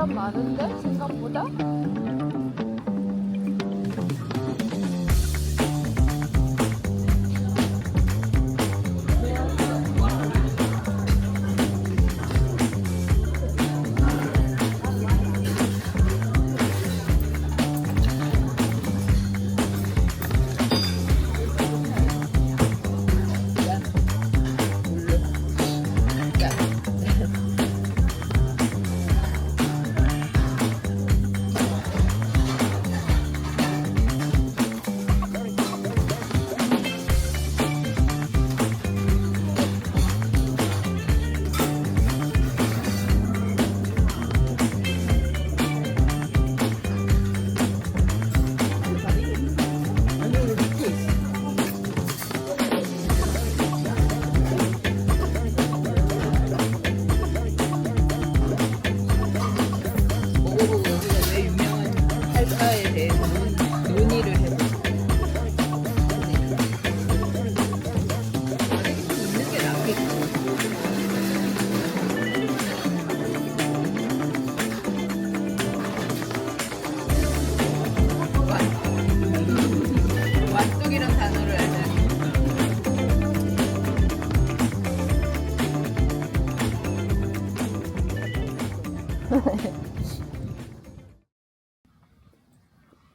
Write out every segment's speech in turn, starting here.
사람 많은데 생각보다?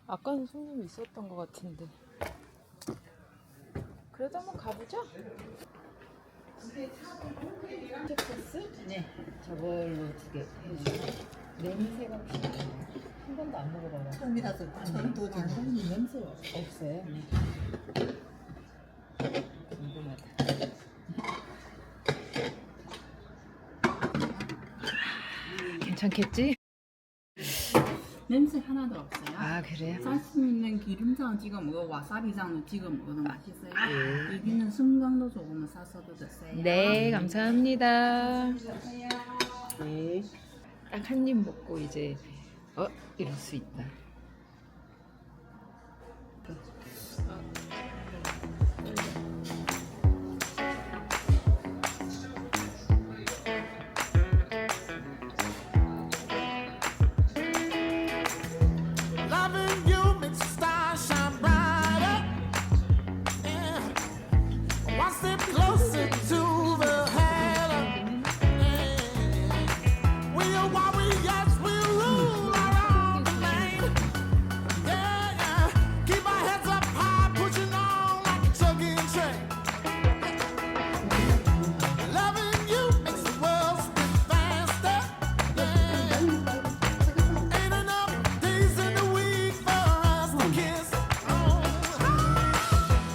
아까는 손님이 있었던 것 같은데. 그래도 한번 가보자. 체크스? 네, 저걸로 2개 해주세요. 냄새가 한 번도 안 먹어봐요. 처음이라서 전도 장사님 냄새 없어요? 네. 궁금하다. 괜찮겠지? 냄새 하나도 없어요. 아 그래요? 살수 있는 기름장 찍어 먹어, 와사비장도 찍어 먹어도 맛있어요. 예. 여기는 승강도 조금만 싸서도 드세요. 네 감사합니다. 네. 딱 한 입 먹고 이제 이럴 수 있다. Loving you makes the stars shine brighter. Yeah. One step closer to the heaven. Yeah. We are warriors, we rule our own domain. Yeah, yeah. Keep our heads up high, pushing on like a chugging train. Loving you makes the world spin faster. Yeah. Ain't enough days in the week for us to kiss. Oh,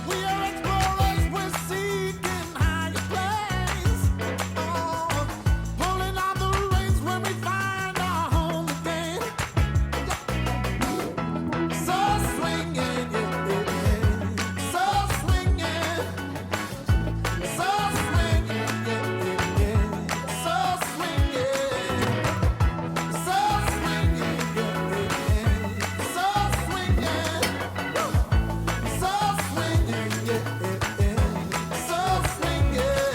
we are explorers, we're seeking higher places. Oh, pulling out the reins when we find our home again. So swinging, so swinging, so swinging, so swinging. So swinging, so swinging, so swinging, so swinging.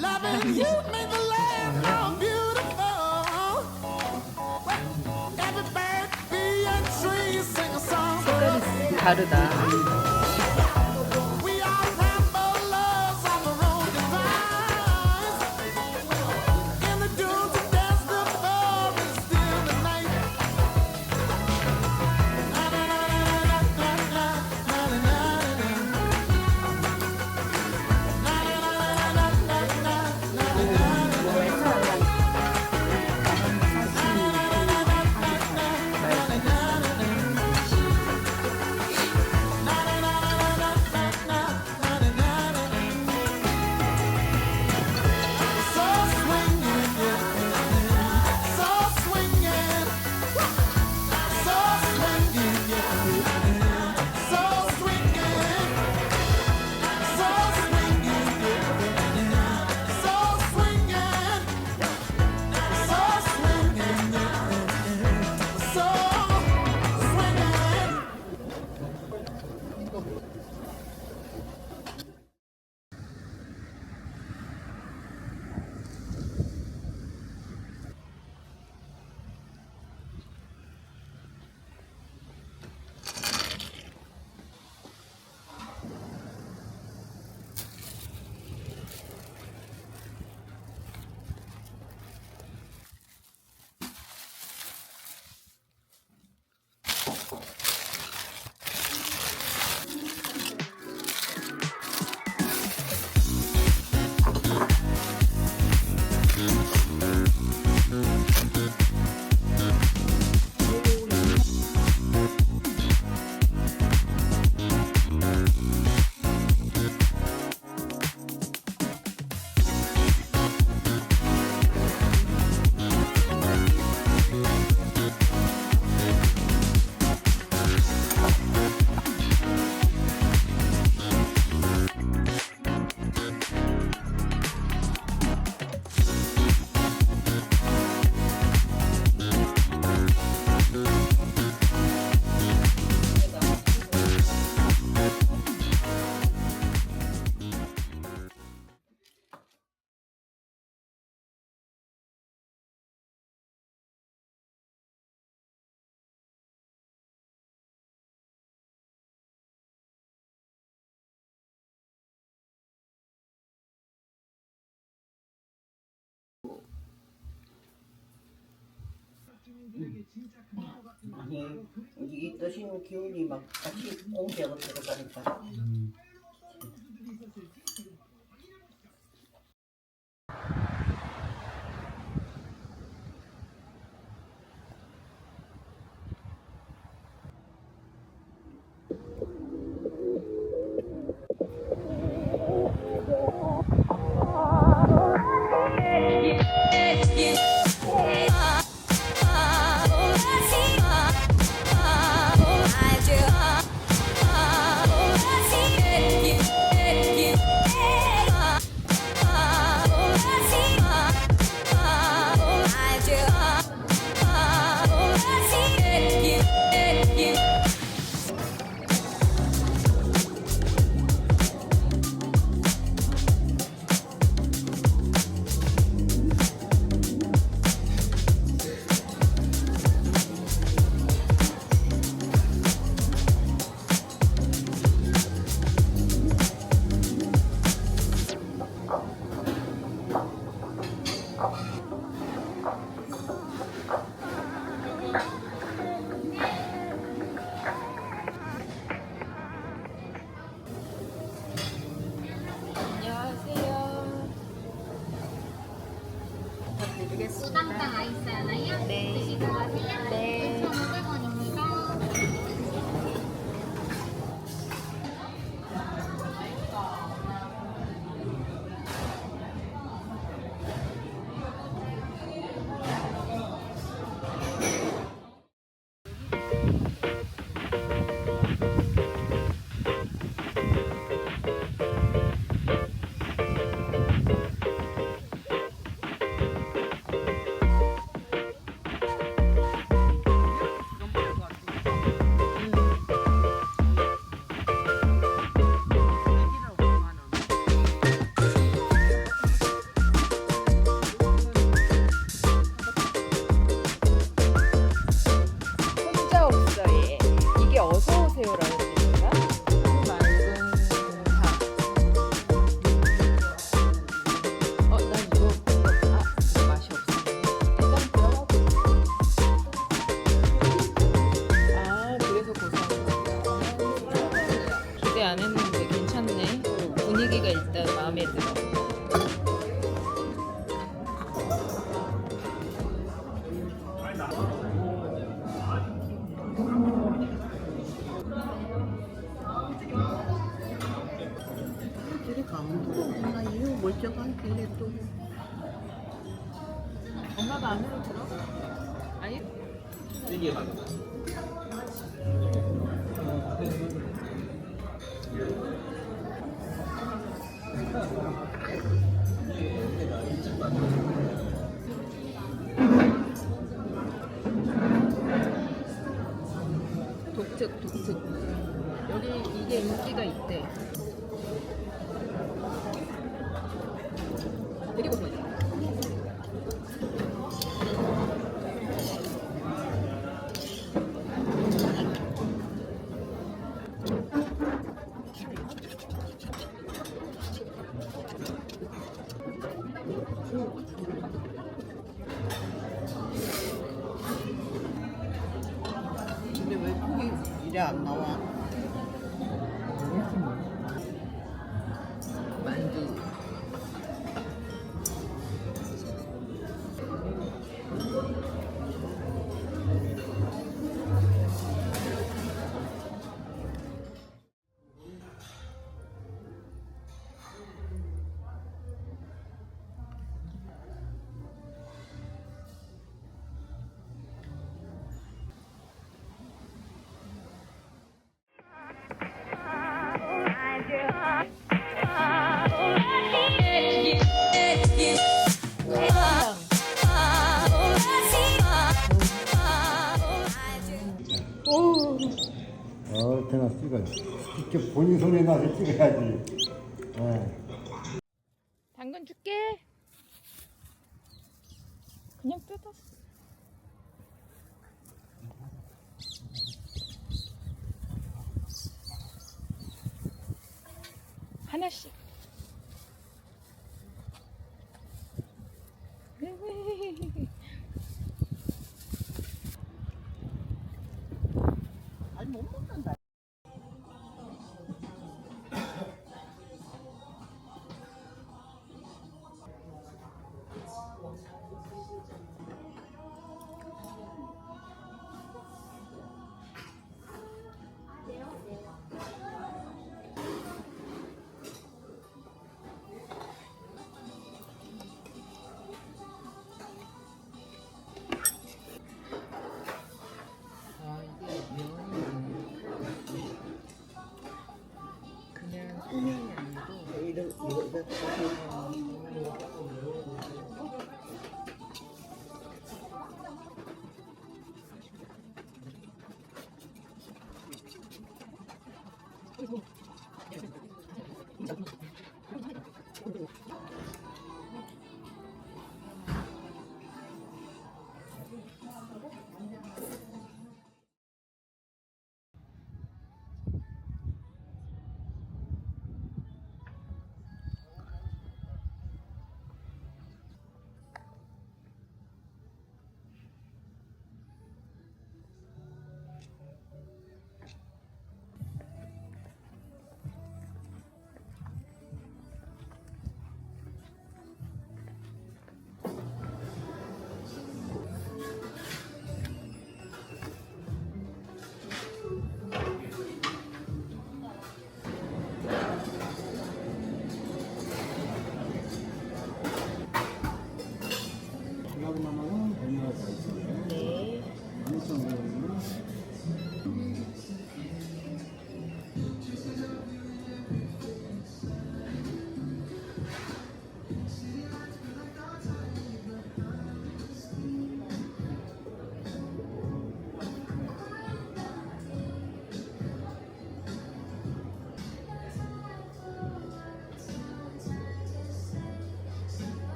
Loving you made the land more beautiful. Every bird, bee, and tree sing a song. 다르다. We are ramblers on the road divine. In the dunes and dance the forest still the night. Na na na na na na na na na na. Na na na na na na na na. Na 아니 이 뜨신 기운이 막 같이 공기하고 들어가니까. 무당당 아이스 하나요? 네. 드시고 가세요. 네. 1,500원입니다. 혼자 없어 얘. 이게 어서 오세요라는 뜻인가? 말동사. 난 이거 맛이 없어. 일단 들어가. 그래서 고소한 기대 안 했는데 괜찮네. 분위기가 일단 마음에 들어. 저리 강원도가 이거 멀쩡한 길에 또. 엄마가 안으로 들어? 아니. 독특. 여기 이게 인기가 있대. 되게 고소해. 근데 왜 이래 안 나와. 만두. 어떻게나 찍어요. 직접 본인 손에 나서 찍어야지. 예. 당근 줄게. 그냥 뜯었어. 하나씩. 아니 못 먹는다. 아 이게 면이 그냥 소면이 아니고 이거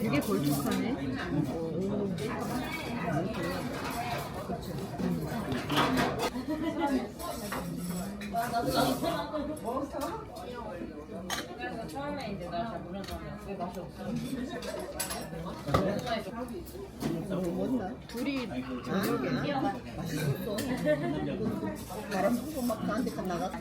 되게 걸쭉하네. 둘이 맛있었어. 바람 불고 막 나한테 나갔어.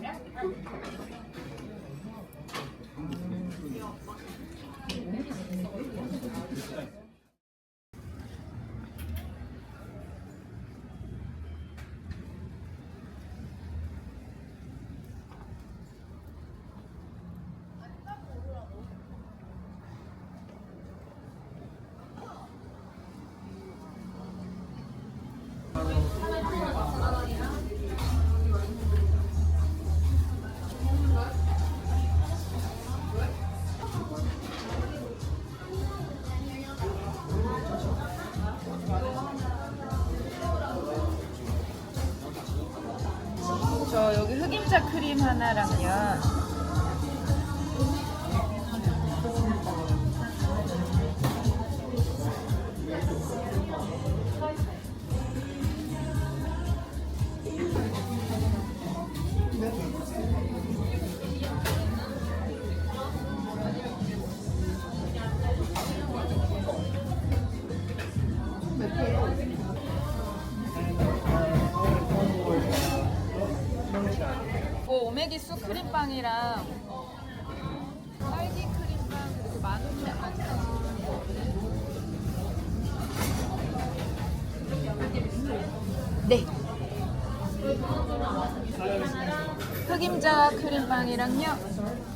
저 여기 흑임자 크림 하나랑요. 오메기수 크림빵이랑 딸기 크림빵 그리고 마늘빵. 네. 흑임자 크림빵이랑요.